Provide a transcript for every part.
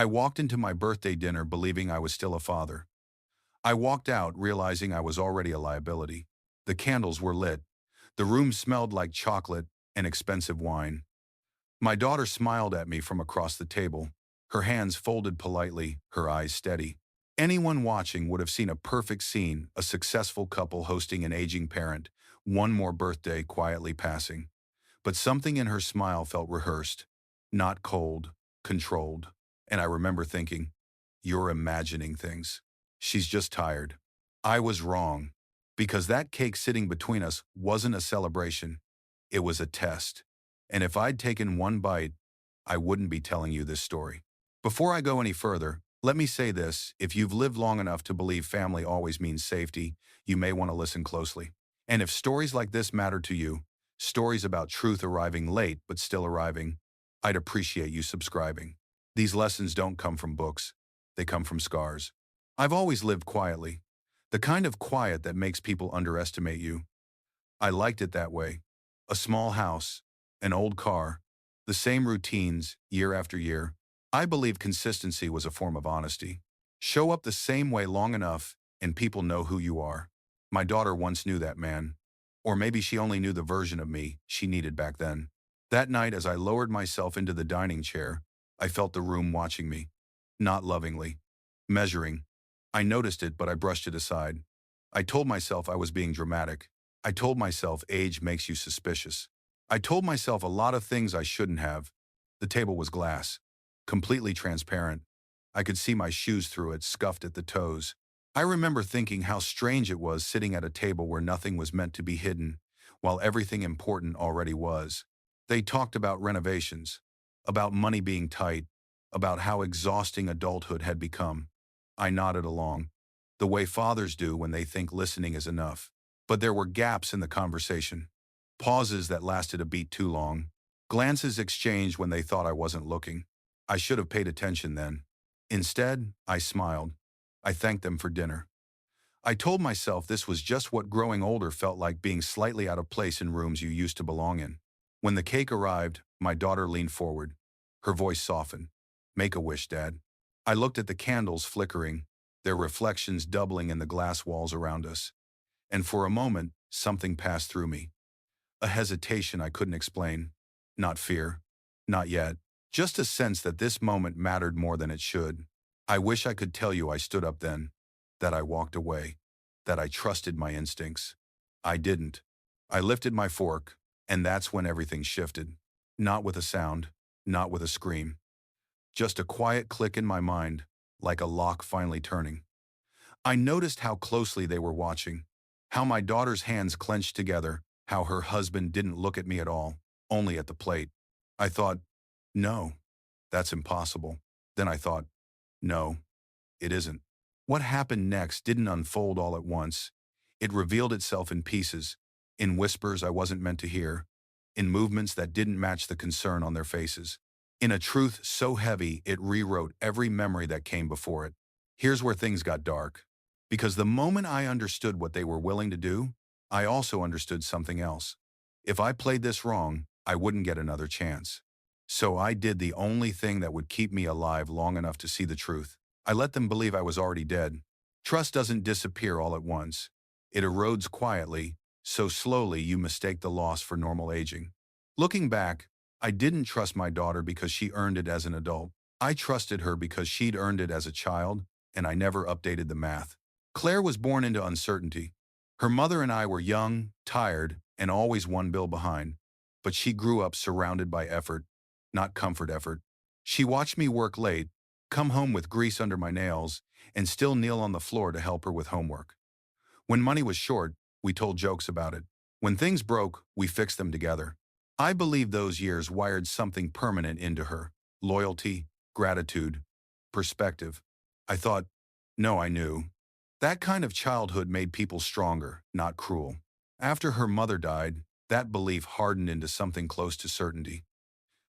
I walked into my birthday dinner believing I was still a father. I walked out realizing I was already a liability. The candles were lit. The room smelled like chocolate and expensive wine. My daughter smiled at me from across the table, her hands folded politely, her eyes steady. Anyone watching would have seen a perfect scene, a successful couple hosting an aging parent, one more birthday quietly passing. But something in her smile felt rehearsed, not cold, controlled. And I remember thinking, you're imagining things. She's just tired. I was wrong, because that cake sitting between us wasn't a celebration. It was a test. And if I'd taken one bite, I wouldn't be telling you this story. Before I go any further, let me say this: if you've lived long enough to believe family always means safety, you may want to listen closely. And if stories like this matter to you, stories about truth arriving late but still arriving, I'd appreciate you subscribing. These lessons don't come from books, they come from scars. I've always lived quietly, the kind of quiet that makes people underestimate you. I liked it that way. A small house, an old car, the same routines year after year. I believe consistency was a form of honesty. Show up the same way long enough and people know who you are. My daughter once knew that man. Or maybe she only knew the version of me she needed back then. That night, as I lowered myself into the dining chair, I felt the room watching me. Not lovingly. Measuring. I noticed it, but I brushed it aside. I told myself I was being dramatic. I told myself age makes you suspicious. I told myself a lot of things I shouldn't have. The table was glass, completely transparent. I could see my shoes through it, scuffed at the toes. I remember thinking how strange it was sitting at a table where nothing was meant to be hidden, while everything important already was. They talked about renovations, about money being tight, about how exhausting adulthood had become. I nodded along, the way fathers do when they think listening is enough. But there were gaps in the conversation, pauses that lasted a beat too long, glances exchanged when they thought I wasn't looking. I should have paid attention then. Instead, I smiled. I thanked them for dinner. I told myself this was just what growing older felt like, being slightly out of place in rooms you used to belong in. When the cake arrived, my daughter leaned forward. Her voice softened. "Make a wish, Dad." I looked at the candles flickering, their reflections doubling in the glass walls around us. And for a moment, something passed through me. A hesitation I couldn't explain. Not fear. Not yet. Just a sense that this moment mattered more than it should. I wish I could tell you I stood up then, that I walked away, that I trusted my instincts. I didn't. I lifted my fork, and that's when everything shifted. Not with a sound, not with a scream. Just a quiet click in my mind, like a lock finally turning. I noticed how closely they were watching, how my daughter's hands clenched together, how her husband didn't look at me at all, only at the plate. I thought, no, that's impossible. Then I thought, no, it isn't. What happened next didn't unfold all at once. It revealed itself in pieces, in whispers I wasn't meant to hear, in movements that didn't match the concern on their faces, in a truth so heavy it rewrote every memory that came before it. Here's where things got dark. Because the moment I understood what they were willing to do, I also understood something else. If I played this wrong, I wouldn't get another chance. So I did the only thing that would keep me alive long enough to see the truth. I let them believe I was already dead. Trust doesn't disappear all at once. It erodes quietly, so slowly you mistake the loss for normal aging. Looking back, I didn't trust my daughter because she earned it as an adult. I trusted her because she'd earned it as a child, and I never updated the math. Claire was born into uncertainty. Her mother and I were young, tired, and always one bill behind. But she grew up surrounded by effort, not comfort effort. She watched me work late, come home with grease under my nails, and still kneel on the floor to help her with homework. When money was short, we told jokes about it. When things broke, we fixed them together. I believe those years wired something permanent into her: loyalty, gratitude, perspective. I thought, no, I knew. That kind of childhood made people stronger, not cruel. After her mother died, that belief hardened into something close to certainty.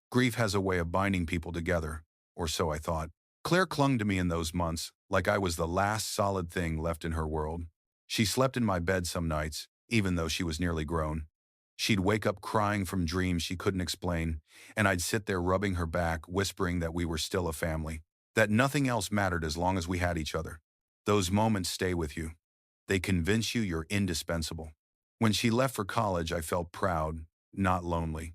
Grief has a way of binding people together, or so I thought. Claire clung to me in those months, like I was the last solid thing left in her world. She slept in my bed some nights, even though she was nearly grown. She'd wake up crying from dreams she couldn't explain, and I'd sit there rubbing her back, whispering that we were still a family. that nothing else mattered as long as we had each other. Those moments stay with you. They convince you you're indispensable. When she left for college, I felt proud, not lonely.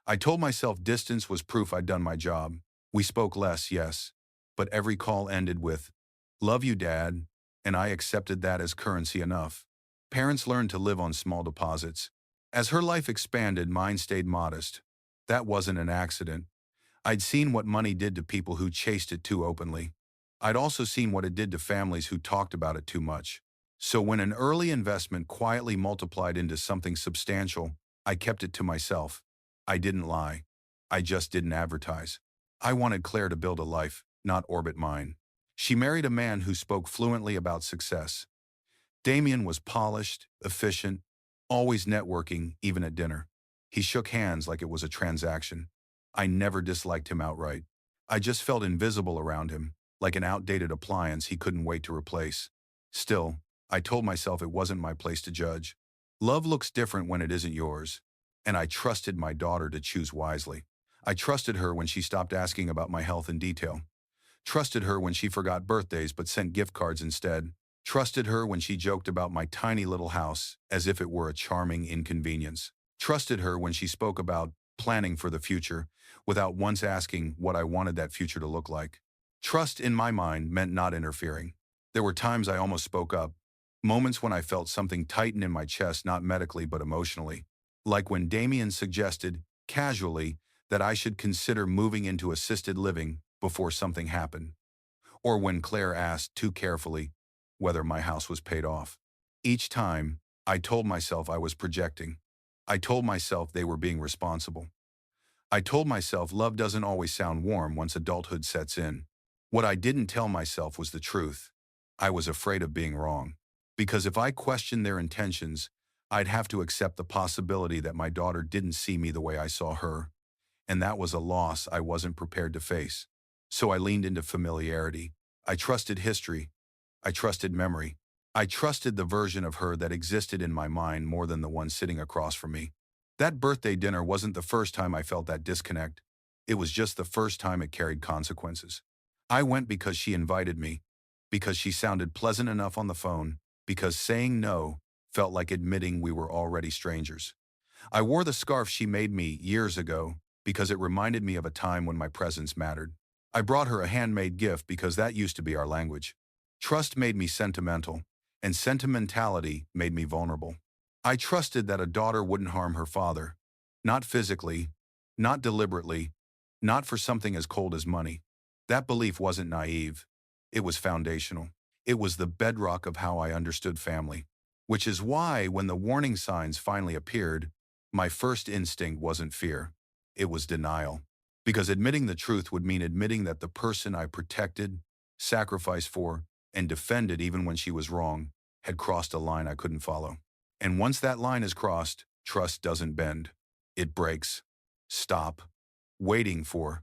I told myself distance was proof I'd done my job. We spoke less, yes, but every call ended with, "Love you, Dad," and I accepted that as currency enough. Parents learn to live on small deposits. As her life expanded, mine stayed modest. That wasn't an accident. I'd seen what money did to people who chased it too openly. I'd also seen what it did to families who talked about it too much. So when an early investment quietly multiplied into something substantial, I kept it to myself. I didn't lie. I just didn't advertise. I wanted Claire to build a life, not orbit mine. She married a man who spoke fluently about success. Damien was polished, efficient, always networking, even at dinner. He shook hands like it was a transaction. I never disliked him outright. I just felt invisible around him, like an outdated appliance he couldn't wait to replace. Still, I told myself it wasn't my place to judge. Love looks different when it isn't yours. And I trusted my daughter to choose wisely. I trusted her when she stopped asking about my health in detail. Trusted her when she forgot birthdays but sent gift cards instead. Trusted her when she joked about my tiny little house as if it were a charming inconvenience. Trusted her when she spoke about planning for the future without once asking what I wanted that future to look like. Trust in my mind meant not interfering. There were times I almost spoke up, moments when I felt something tighten in my chest, not medically but emotionally. Like when Damien suggested, casually, that I should consider moving into assisted living before something happened. Or when Claire asked, too carefully, whether my house was paid off. Each time, I told myself I was projecting. I told myself they were being responsible. I told myself love doesn't always sound warm once adulthood sets in. What I didn't tell myself was the truth. I was afraid of being wrong. Because if I questioned their intentions, I'd have to accept the possibility that my daughter didn't see me the way I saw her. And that was a loss I wasn't prepared to face. So I leaned into familiarity. I trusted history. I trusted memory. I trusted the version of her that existed in my mind more than the one sitting across from me. That birthday dinner wasn't the first time I felt that disconnect. It was just the first time it carried consequences. I went because she invited me, because she sounded pleasant enough on the phone, because saying no felt like admitting we were already strangers. I wore the scarf she made me years ago because it reminded me of a time when my presence mattered. I brought her a handmade gift because that used to be our language. Trust made me sentimental, and sentimentality made me vulnerable. I trusted that a daughter wouldn't harm her father. Not physically, not deliberately, not for something as cold as money. That belief wasn't naive. It was foundational. It was the bedrock of how I understood family. Which is why, when the warning signs finally appeared, my first instinct wasn't fear. It was denial. Because admitting the truth would mean admitting that the person I protected, sacrificed for, and defended even when she was wrong, had crossed a line I couldn't follow. And once that line is crossed, trust doesn't bend. It breaks. Stop. Waiting for.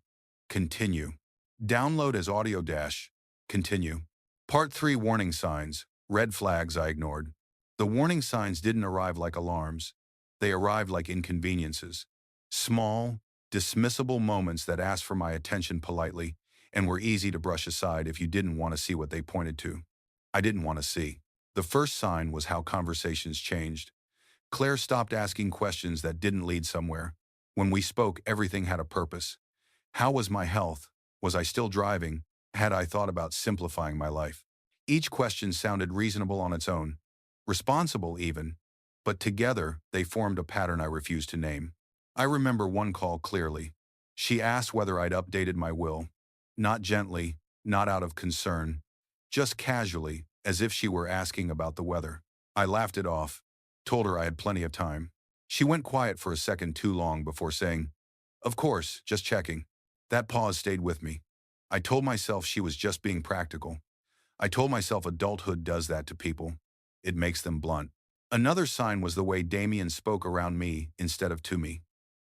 Continue. Download as audio dash. Continue. Part 3 Warning Signs. Red flags I ignored. The warning signs didn't arrive like alarms. They arrived like inconveniences. Small, dismissible moments that asked for my attention politely and were easy to brush aside if you didn't want to see what they pointed to. I didn't want to see. The first sign was how conversations changed. Claire stopped asking questions that didn't lead somewhere. When we spoke, everything had a purpose. How was my health? Was I still driving? Had I thought about simplifying my life? Each question sounded reasonable on its own, responsible even, but together they formed a pattern I refused to name. I remember one call clearly. She asked whether I'd updated my will. Not gently, not out of concern, just casually, as if she were asking about the weather. I laughed it off, told her I had plenty of time. She went quiet for a second too long before saying, "Of course, just checking." That pause stayed with me. I told myself she was just being practical. I told myself adulthood does that to people. It makes them blunt. Another sign was the way Damien spoke around me instead of to me.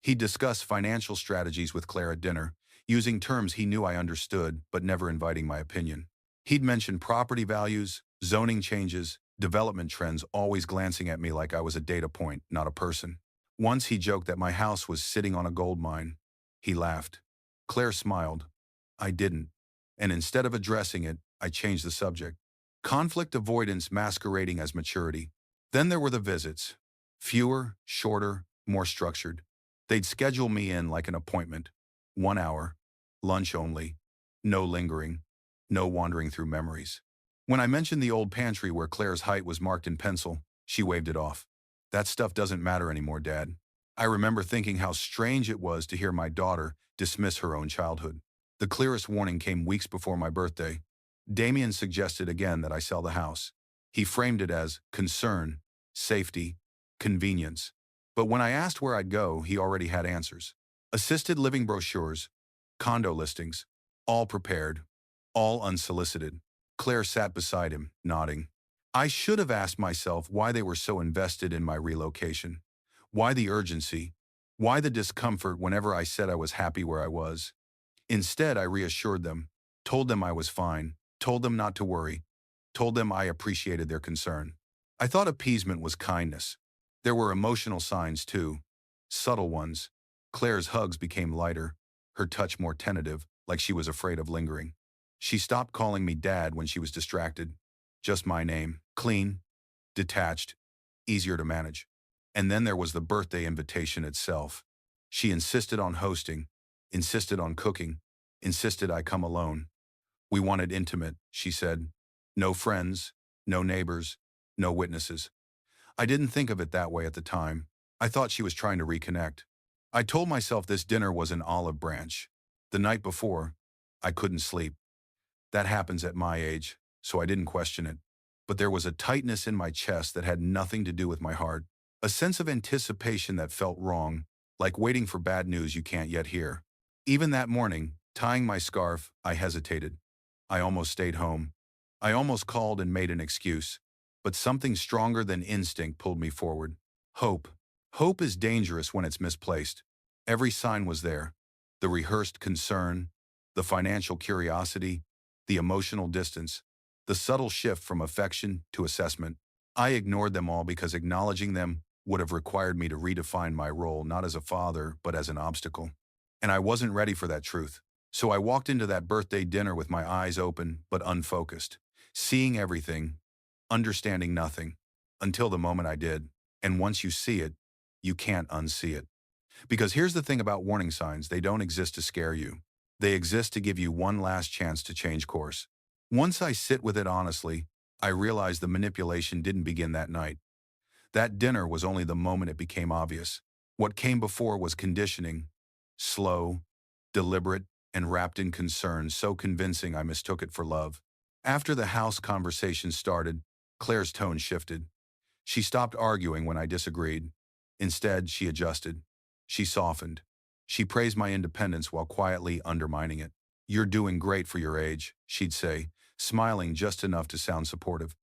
He discussed financial strategies with Claire at dinner, using terms he knew I understood but never inviting my opinion. He'd mention property values, zoning changes, development trends, always glancing at me like I was a data point, not a person. Once he joked that my house was sitting on a gold mine. He laughed. Claire smiled. I didn't. and instead of addressing it, I changed the subject. Conflict avoidance masquerading as maturity. Then there were the visits. Fewer, shorter, more structured. They'd schedule me in like an appointment. 1 hour. Lunch only. No lingering. No wandering through memories. When I mentioned the old pantry where Claire's height was marked in pencil, she waved it off. That stuff doesn't matter anymore, Dad. I remember thinking how strange it was to hear my daughter dismiss her own childhood. The clearest warning came weeks before my birthday. Damien suggested again that I sell the house. He framed it as concern, safety, convenience. But when I asked where I'd go, he already had answers. Assisted living brochures, condo listings, all prepared, all unsolicited. Claire sat beside him, nodding. I should have asked myself why they were so invested in my relocation. Why the urgency? Why the discomfort whenever I said I was happy where I was? Instead, I reassured them, told them I was fine, told them not to worry, told them I appreciated their concern. I thought appeasement was kindness. There were emotional signs too, subtle ones. Claire's hugs became lighter, her touch more tentative, like she was afraid of lingering. She stopped calling me Dad when she was distracted. Just my name, clean, detached, easier to manage. And then there was the birthday invitation itself. She insisted on hosting, insisted on cooking, insisted I come alone. We wanted intimate, she said. No friends, no neighbors, no witnesses. I didn't think of it that way at the time. I thought she was trying to reconnect. I told myself this dinner was an olive branch. The night before, I couldn't sleep. That happens at my age, so I didn't question it. But there was a tightness in my chest that had nothing to do with my heart. A sense of anticipation that felt wrong, like waiting for bad news you can't yet hear. Even that morning, tying my scarf, I hesitated. I almost stayed home. I almost called and made an excuse. But something stronger than instinct pulled me forward. Hope. Hope is dangerous when it's misplaced. Every sign was there. The rehearsed concern, the financial curiosity, the emotional distance, the subtle shift from affection to assessment. I ignored them all because acknowledging them would have required me to redefine my role not as a father, but as an obstacle. And I wasn't ready for that truth. So I walked into that birthday dinner with my eyes open but unfocused, seeing everything, understanding nothing, until the moment I did. And once you see it, you can't unsee it. Because here's the thing about warning signs, they don't exist to scare you. They exist to give you one last chance to change course. Once I sit with it honestly, I realize the manipulation didn't begin that night. That dinner was only the moment it became obvious. What came before was conditioning, slow, deliberate, and wrapped in concern so convincing I mistook it for love. After the house conversation started, Claire's tone shifted. She stopped arguing when I disagreed. Instead, she adjusted. She softened. She praised my independence while quietly undermining it. "You're doing great for your age," she'd say, smiling just enough to sound supportive.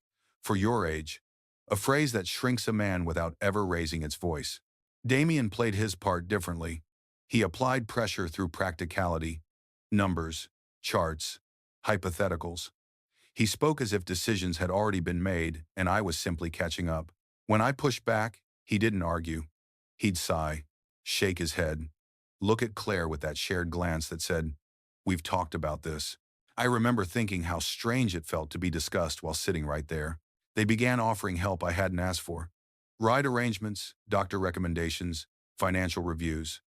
"For your age." A phrase that shrinks a man without ever raising its voice. Damien played his part differently. He applied pressure through practicality, numbers, charts, hypotheticals. He spoke as if decisions had already been made and I was simply catching up. When I pushed back, he didn't argue. He'd sigh, shake his head, look at Claire with that shared glance that said, "We've talked about this." I remember thinking how strange it felt to be discussed while sitting right there. They began offering help I hadn't asked for. Ride arrangements, doctor recommendations, financial reviews.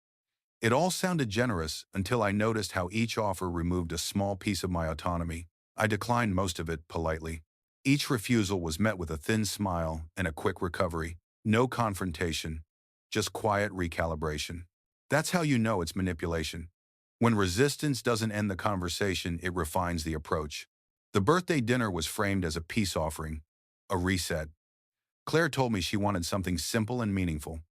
It all sounded generous until I noticed how each offer removed a small piece of my autonomy. I declined most of it politely. Each refusal was met with a thin smile and a quick recovery. No confrontation, just quiet recalibration. That's how you know it's manipulation. When resistance doesn't end the conversation, it refines the approach. The birthday dinner was framed as a peace offering, a reset. Claire told me she wanted something simple and meaningful.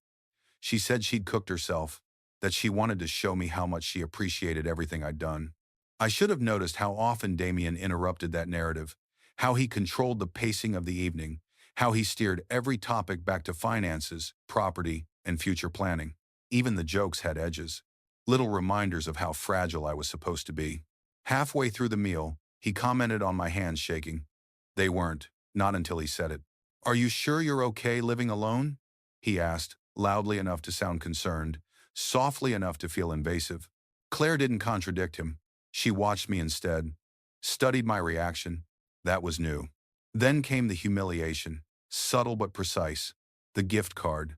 She said she'd cooked herself, that she wanted to show me how much she appreciated everything I'd done. I should have noticed how often Damien interrupted that narrative, how he controlled the pacing of the evening, how he steered every topic back to finances, property, and future planning. Even the jokes had edges, little reminders of how fragile I was supposed to be. Halfway through the meal, he commented on my hands shaking. They weren't, not until he said it. "Are you sure you're okay living alone?" he asked, loudly enough to sound concerned, softly enough to feel invasive. Claire didn't contradict him. She watched me instead. Studied my reaction. That was new. Then came the humiliation, subtle but precise. The gift card.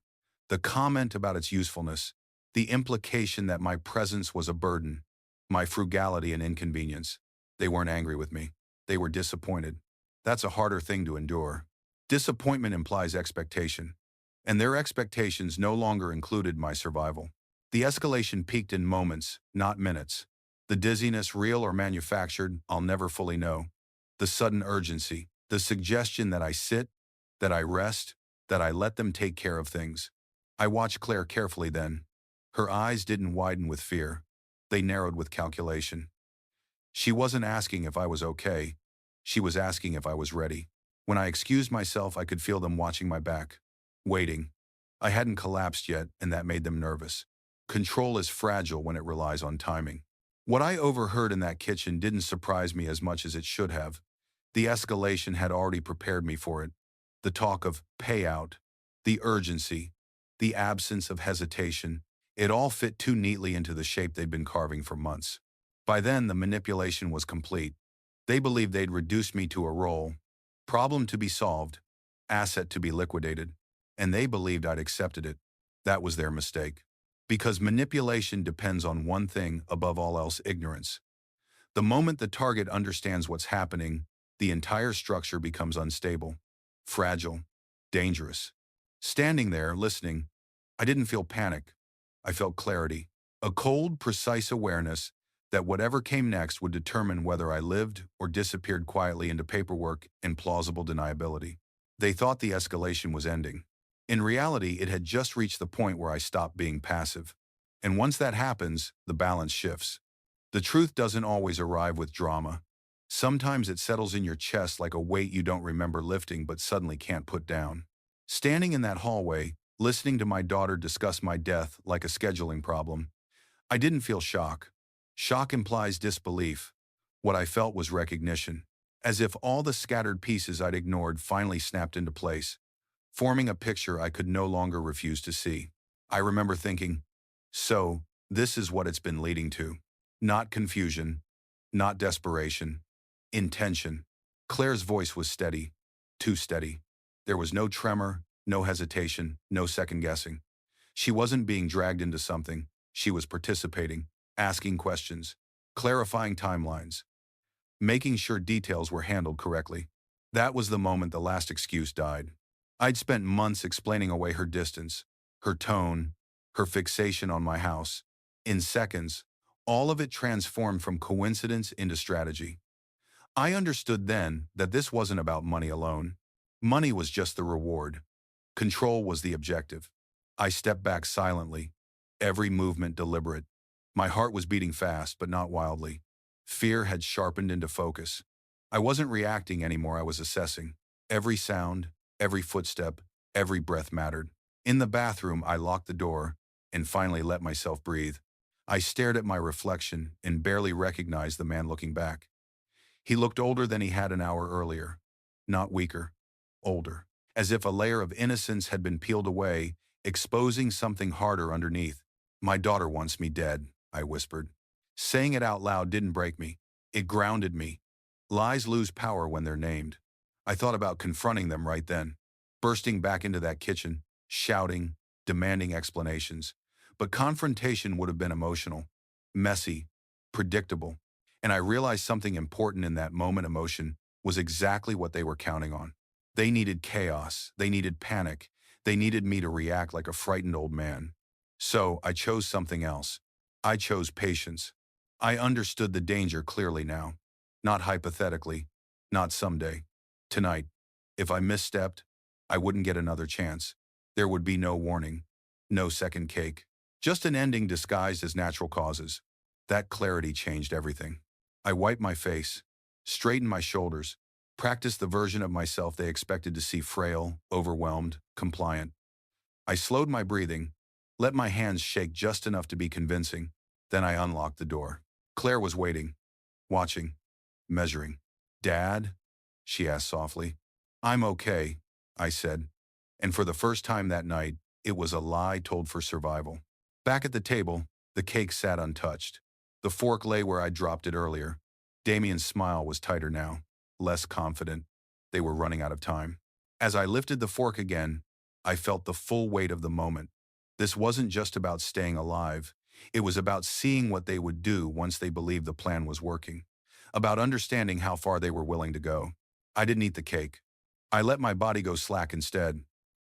The comment about its usefulness. The implication that my presence was a burden. My frugality and inconvenience. They weren't angry with me. They were disappointed. That's a harder thing to endure. Disappointment implies expectation, and their expectations no longer included my survival. The escalation peaked in moments, not minutes. The dizziness, real or manufactured, I'll never fully know. The sudden urgency, the suggestion that I sit, that I rest, that I let them take care of things. I watched Claire carefully then. Her eyes didn't widen with fear. They narrowed with calculation. She wasn't asking if I was okay. She was asking if I was ready. When I excused myself, I could feel them watching my back, waiting. I hadn't collapsed yet, and that made them nervous. Control is fragile when it relies on timing. What I overheard in that kitchen didn't surprise me as much as it should have. The escalation had already prepared me for it. The talk of payout, the urgency, the absence of hesitation, it all fit too neatly into the shape they'd been carving for months. By then, the manipulation was complete. They believed they'd reduced me to a role, problem to be solved, asset to be liquidated, and they believed I'd accepted it. That was their mistake. Because manipulation depends on one thing above all else: ignorance. The moment the target understands what's happening, the entire structure becomes unstable, fragile, dangerous. Standing there, listening, I didn't feel panic. I felt clarity, a cold, precise awareness that whatever came next would determine whether I lived or disappeared quietly into paperwork and plausible deniability. They thought the escalation was ending. In reality, it had just reached the point where I stopped being passive. And once that happens, the balance shifts. The truth doesn't always arrive with drama. Sometimes it settles in your chest like a weight you don't remember lifting but suddenly can't put down. Standing in that hallway, listening to my daughter discuss my death like a scheduling problem, I didn't feel shock. Shock implies disbelief. What I felt was recognition, as if all the scattered pieces I'd ignored finally snapped into place, forming a picture I could no longer refuse to see. I remember thinking, so, this is what it's been leading to. Not confusion, not desperation, intention. Claire's voice was steady, too steady. There was no tremor, no hesitation, no second guessing. She wasn't being dragged into something. She was participating, asking questions, clarifying timelines, making sure details were handled correctly. That was the moment the last excuse died. I'd spent months explaining away her distance, her tone, her fixation on my house. In seconds, all of it transformed from coincidence into strategy. I understood then that this wasn't about money alone. Money was just the reward. Control was the objective. I stepped back silently, every movement deliberate. My heart was beating fast, but not wildly. Fear had sharpened into focus. I wasn't reacting anymore, I was assessing. Every sound, every footstep, every breath mattered. In the bathroom, I locked the door and finally let myself breathe. I stared at my reflection and barely recognized the man looking back. He looked older than he had an hour earlier. Not weaker, older. As if a layer of innocence had been peeled away, exposing something harder underneath. "My daughter wants me dead," I whispered. Saying it out loud didn't break me. It grounded me. Lies lose power when they're named. I thought about confronting them right then, bursting back into that kitchen, shouting, demanding explanations. But confrontation would have been emotional, messy, predictable. And I realized something important in that moment. Emotion was exactly what they were counting on. They needed chaos. They needed panic. They needed me to react like a frightened old man. So I chose something else. I chose patience. I understood the danger clearly now. Not hypothetically, not someday. Tonight. If I misstepped, I wouldn't get another chance. There would be no warning, no second cake. Just an ending disguised as natural causes. That clarity changed everything. I wiped my face, straightened my shoulders, practiced the version of myself they expected to see: frail, overwhelmed, compliant. I slowed my breathing, let my hands shake just enough to be convincing. Then I unlocked the door. Claire was waiting, watching, measuring. "Dad?" she asked softly. "I'm okay," I said. And for the first time that night, it was a lie told for survival. Back at the table, the cake sat untouched. The fork lay where I dropped it earlier. Damien's smile was tighter now, less confident. They were running out of time. As I lifted the fork again, I felt the full weight of the moment. This wasn't just about staying alive. It was about seeing what they would do once they believed the plan was working. About understanding how far they were willing to go. I didn't eat the cake. I let my body go slack instead.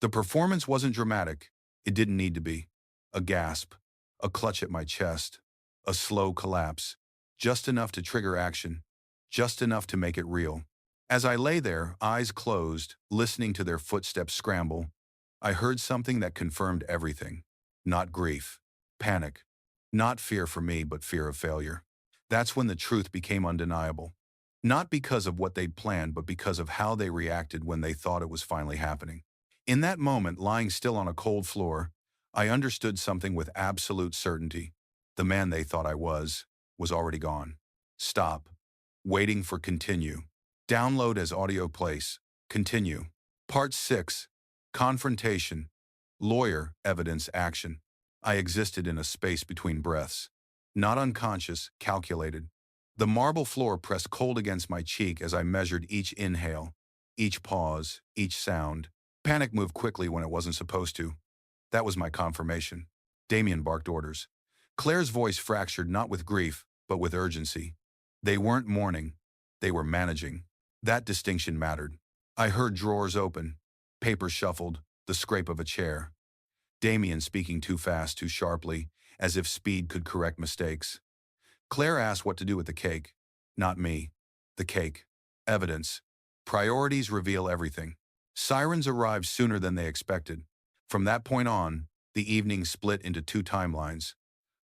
The performance wasn't dramatic. It didn't need to be. A gasp, a clutch at my chest, a slow collapse. Just enough to trigger action. Just enough to make it real. As I lay there, eyes closed, listening to their footsteps scramble, I heard something that confirmed everything. Not grief. Panic. Not fear for me, but fear of failure. That's when the truth became undeniable. Not because of what they'd planned, but because of how they reacted when they thought it was finally happening. In that moment, lying still on a cold floor, I understood something with absolute certainty. The man they thought I was already gone. Stop. Waiting for continue. Download as audio place. Continue. Part 6. Confrontation. Lawyer, evidence, action. I existed in a space between breaths. Not unconscious, calculated. The marble floor pressed cold against my cheek as I measured each inhale, each pause, each sound. Panic moved quickly when it wasn't supposed to. That was my confirmation. Damien barked orders. Claire's voice fractured not with grief, but with urgency. They weren't mourning. They were managing. That distinction mattered. I heard drawers open, papers shuffled, the scrape of a chair. Damien speaking too fast, too sharply, as if speed could correct mistakes. Claire asked what to do with the cake. Not me. The cake. Evidence. Priorities reveal everything. Sirens arrived sooner than they expected. From that point on, the evening split into two timelines.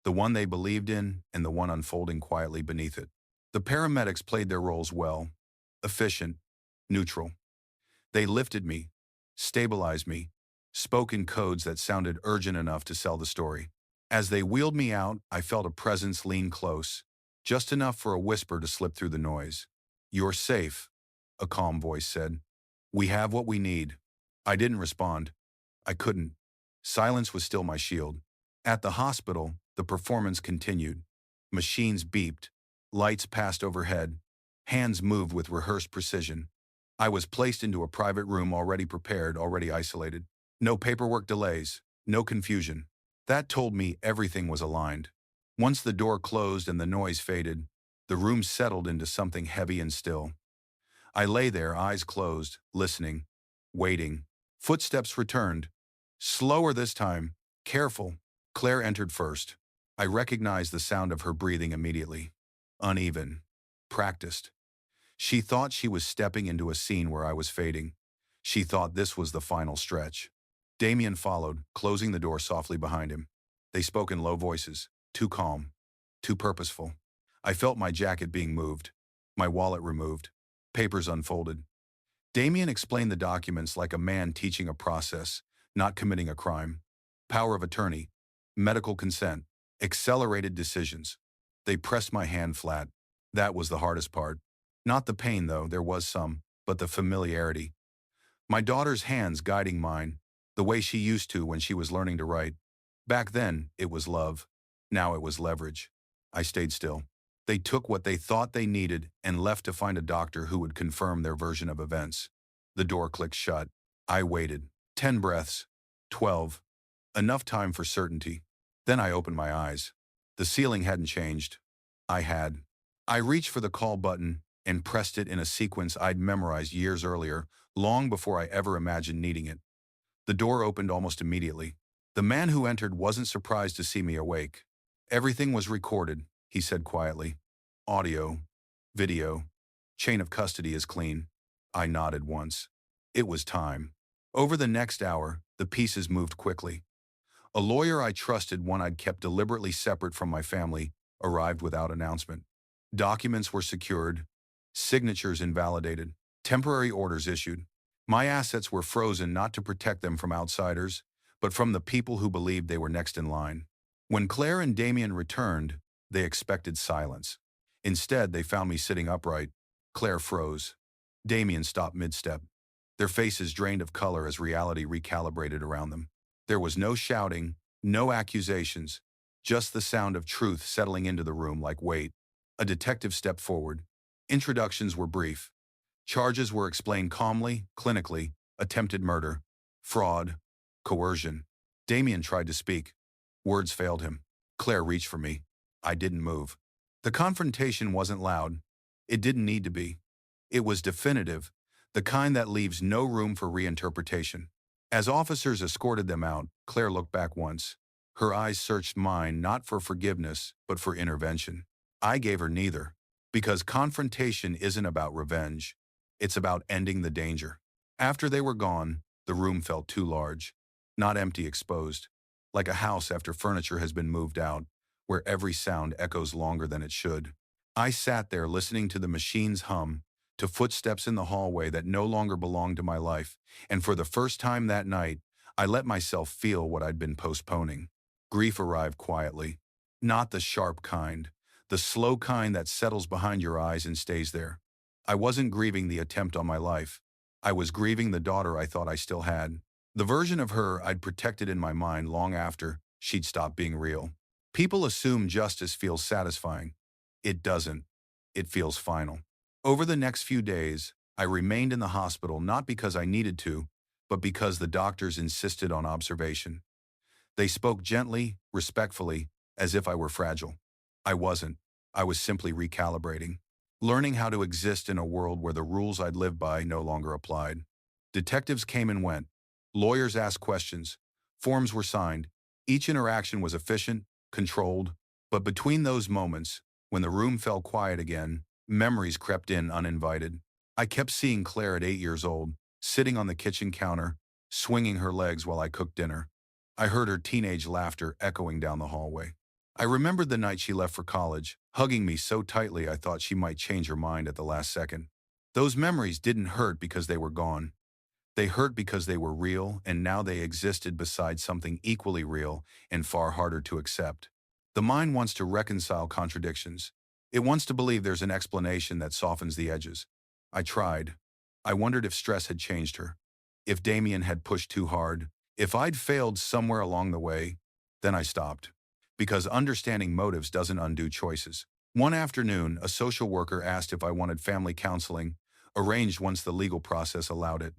The one they believed in and the one unfolding quietly beneath it. The paramedics played their roles well. Efficient. Neutral. They lifted me, stabilized me, spoke in codes that sounded urgent enough to sell the story. As they wheeled me out, I felt a presence lean close, just enough for a whisper to slip through the noise. "You're safe," a calm voice said. "We have what we need." I didn't respond. I couldn't. Silence was still my shield. At the hospital, the performance continued. Machines beeped. Lights passed overhead. Hands moved with rehearsed precision. I was placed into a private room already prepared, already isolated. No paperwork delays, no confusion. That told me everything was aligned. Once the door closed and the noise faded, the room settled into something heavy and still. I lay there, eyes closed, listening, waiting. Footsteps returned. Slower this time. Careful. Claire entered first. I recognized the sound of her breathing immediately. Uneven. Practiced. She thought she was stepping into a scene where I was fading. She thought this was the final stretch. Damien followed, closing the door softly behind him. They spoke in low voices, too calm, too purposeful. I felt my jacket being moved, my wallet removed, papers unfolded. Damien explained the documents like a man teaching a process, not committing a crime. Power of attorney, medical consent, accelerated decisions. They pressed my hand flat. That was the hardest part. Not the pain, though, there was some, but the familiarity. My daughter's hands guiding mine, the way she used to when she was learning to write. Back then, it was love. Now it was leverage. I stayed still. They took what they thought they needed and left to find a doctor who would confirm their version of events. The door clicked shut. I waited. 10 breaths. 12. Enough time for certainty. Then I opened my eyes. The ceiling hadn't changed. I had. I reached for the call button and pressed it in a sequence I'd memorized years earlier, long before I ever imagined needing it. The door opened almost immediately. The man who entered wasn't surprised to see me awake. "Everything was recorded," he said quietly. "Audio, video, chain of custody is clean." I nodded once. It was time. Over the next hour, the pieces moved quickly. A lawyer I trusted, one I'd kept deliberately separate from my family, arrived without announcement. Documents were secured, signatures invalidated, temporary orders issued. My assets were frozen not to protect them from outsiders, but from the people who believed they were next in line. When Claire and Damien returned, they expected silence. Instead, they found me sitting upright. Claire froze. Damien stopped mid-step. Their faces drained of color as reality recalibrated around them. There was no shouting, no accusations, just the sound of truth settling into the room like weight. A detective stepped forward. Introductions were brief. Charges were explained calmly, clinically: attempted murder, fraud, coercion. Damien tried to speak. Words failed him. Claire reached for me. I didn't move. The confrontation wasn't loud. It didn't need to be. It was definitive, the kind that leaves no room for reinterpretation. As officers escorted them out, Claire looked back once. Her eyes searched mine not for forgiveness, but for intervention. I gave her neither, because confrontation isn't about revenge. It's about ending the danger. After they were gone, the room felt too large. Not empty, exposed. Like a house after furniture has been moved out, where every sound echoes longer than it should. I sat there listening to the machine's hum, to footsteps in the hallway that no longer belonged to my life, and for the first time that night, I let myself feel what I'd been postponing. Grief arrived quietly. Not the sharp kind, the slow kind that settles behind your eyes and stays there. I wasn't grieving the attempt on my life. I was grieving the daughter I thought I still had. The version of her I'd protected in my mind long after she'd stopped being real. People assume justice feels satisfying. It doesn't. It feels final. Over the next few days, I remained in the hospital not because I needed to, but because the doctors insisted on observation. They spoke gently, respectfully, as if I were fragile. I wasn't. I was simply recalibrating, learning how to exist in a world where the rules I'd lived by no longer applied. Detectives came and went. Lawyers asked questions. Forms were signed. Each interaction was efficient, controlled, but between those moments, when the room fell quiet again, memories crept in uninvited. I kept seeing Claire at 8 years old, sitting on the kitchen counter, swinging her legs while I cooked dinner. I heard her teenage laughter echoing down the hallway. I remembered the night she left for college, hugging me so tightly I thought she might change her mind at the last second. Those memories didn't hurt because they were gone. They hurt because they were real, and now they existed beside something equally real and far harder to accept. The mind wants to reconcile contradictions. It wants to believe there's an explanation that softens the edges. I tried. I wondered if stress had changed her, if Damien had pushed too hard, if I'd failed somewhere along the way. Then I stopped. Because understanding motives doesn't undo choices. One afternoon, a social worker asked if I wanted family counseling, arranged once the legal process allowed it.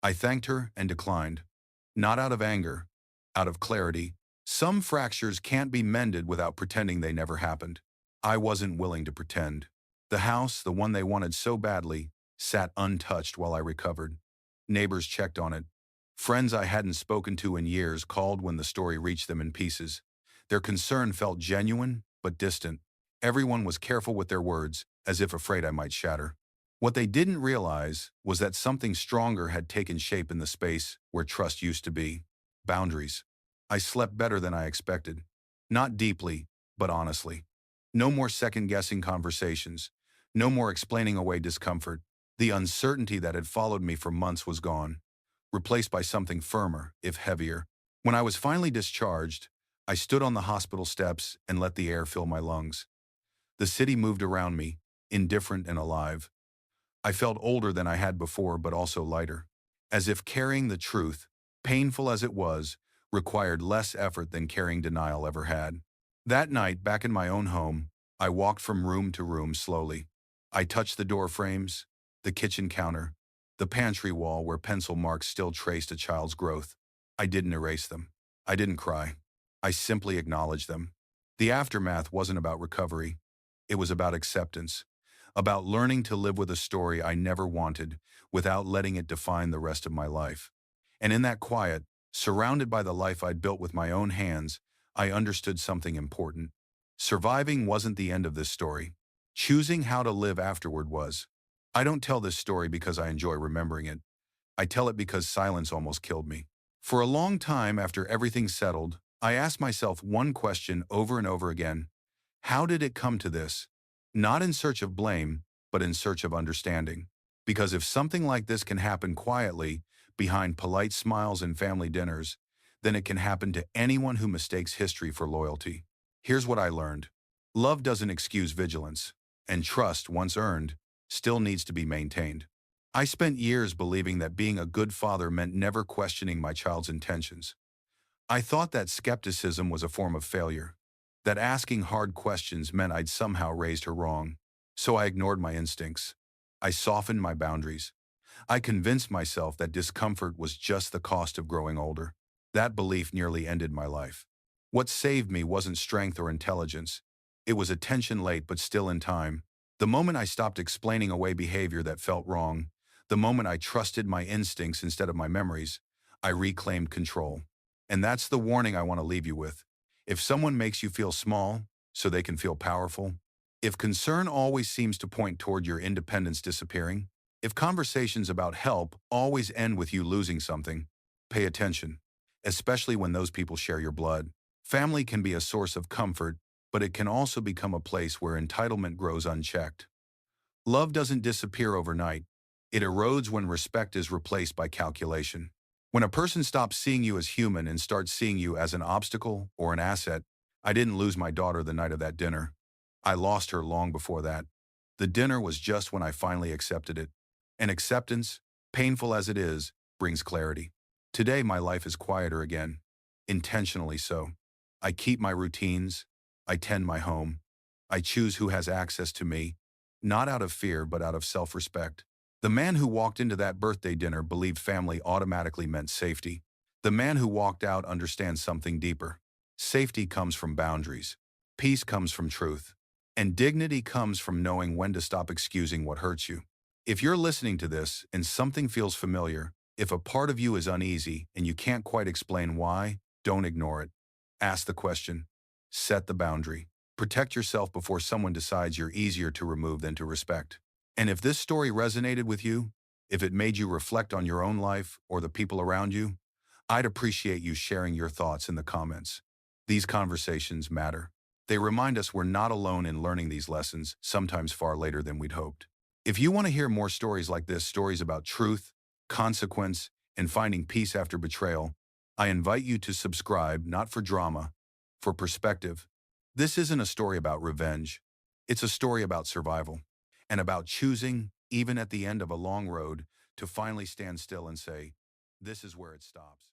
I thanked her and declined. Not out of anger, out of clarity. Some fractures can't be mended without pretending they never happened. I wasn't willing to pretend. The house, the one they wanted so badly, sat untouched while I recovered. Neighbors checked on it. Friends I hadn't spoken to in years called when the story reached them in pieces. Their concern felt genuine, but distant. Everyone was careful with their words, as if afraid I might shatter. What they didn't realize was that something stronger had taken shape in the space where trust used to be. Boundaries. I slept better than I expected. Not deeply, but honestly. No more second-guessing conversations. No more explaining away discomfort. The uncertainty that had followed me for months was gone, replaced by something firmer, if heavier. When I was finally discharged, I stood on the hospital steps and let the air fill my lungs. The city moved around me, indifferent and alive. I felt older than I had before, but also lighter. As if carrying the truth, painful as it was, required less effort than carrying denial ever had. That night, back in my own home, I walked from room to room slowly. I touched the door frames, the kitchen counter, the pantry wall where pencil marks still traced a child's growth. I didn't erase them. I didn't cry. I simply acknowledged them. The aftermath wasn't about recovery. It was about acceptance. About learning to live with a story I never wanted without letting it define the rest of my life. And in that quiet, surrounded by the life I'd built with my own hands, I understood something important. Surviving wasn't the end of this story. Choosing how to live afterward was. I don't tell this story because I enjoy remembering it. I tell it because silence almost killed me. For a long time after everything settled, I asked myself one question over and over again. How did it come to this? Not in search of blame, but in search of understanding. Because if something like this can happen quietly, behind polite smiles and family dinners, then it can happen to anyone who mistakes history for loyalty. Here's what I learned. Love doesn't excuse vigilance, and trust, once earned, still needs to be maintained. I spent years believing that being a good father meant never questioning my child's intentions. I thought that skepticism was a form of failure, that asking hard questions meant I'd somehow raised her wrong. So I ignored my instincts. I softened my boundaries. I convinced myself that discomfort was just the cost of growing older. That belief nearly ended my life. What saved me wasn't strength or intelligence. It was attention late but still in time. The moment I stopped explaining away behavior that felt wrong, the moment I trusted my instincts instead of my memories, I reclaimed control. And that's the warning I want to leave you with. If someone makes you feel small so they can feel powerful, if concern always seems to point toward your independence disappearing, if conversations about help always end with you losing something, pay attention, especially when those people share your blood. Family can be a source of comfort, but it can also become a place where entitlement grows unchecked. Love doesn't disappear overnight. It erodes when respect is replaced by calculation. When a person stops seeing you as human and starts seeing you as an obstacle or an asset, I didn't lose my daughter the night of that dinner. I lost her long before that. The dinner was just when I finally accepted it. And acceptance, painful as it is, brings clarity. Today my life is quieter again, intentionally so. I keep my routines. I tend my home. I choose who has access to me, not out of fear but out of self-respect. The man who walked into that birthday dinner believed family automatically meant safety. The man who walked out understands something deeper. Safety comes from boundaries. Peace comes from truth. And dignity comes from knowing when to stop excusing what hurts you. If you're listening to this and something feels familiar, if a part of you is uneasy and you can't quite explain why, don't ignore it. Ask the question. Set the boundary. Protect yourself before someone decides you're easier to remove than to respect. And if this story resonated with you, if it made you reflect on your own life or the people around you, I'd appreciate you sharing your thoughts in the comments. These conversations matter. They remind us we're not alone in learning these lessons, sometimes far later than we'd hoped. If you want to hear more stories like this, stories about truth, consequence, and finding peace after betrayal, I invite you to subscribe, not for drama, for perspective. This isn't a story about revenge. It's a story about survival and about choosing, even at the end of a long road, to finally stand still and say, this is where it stops.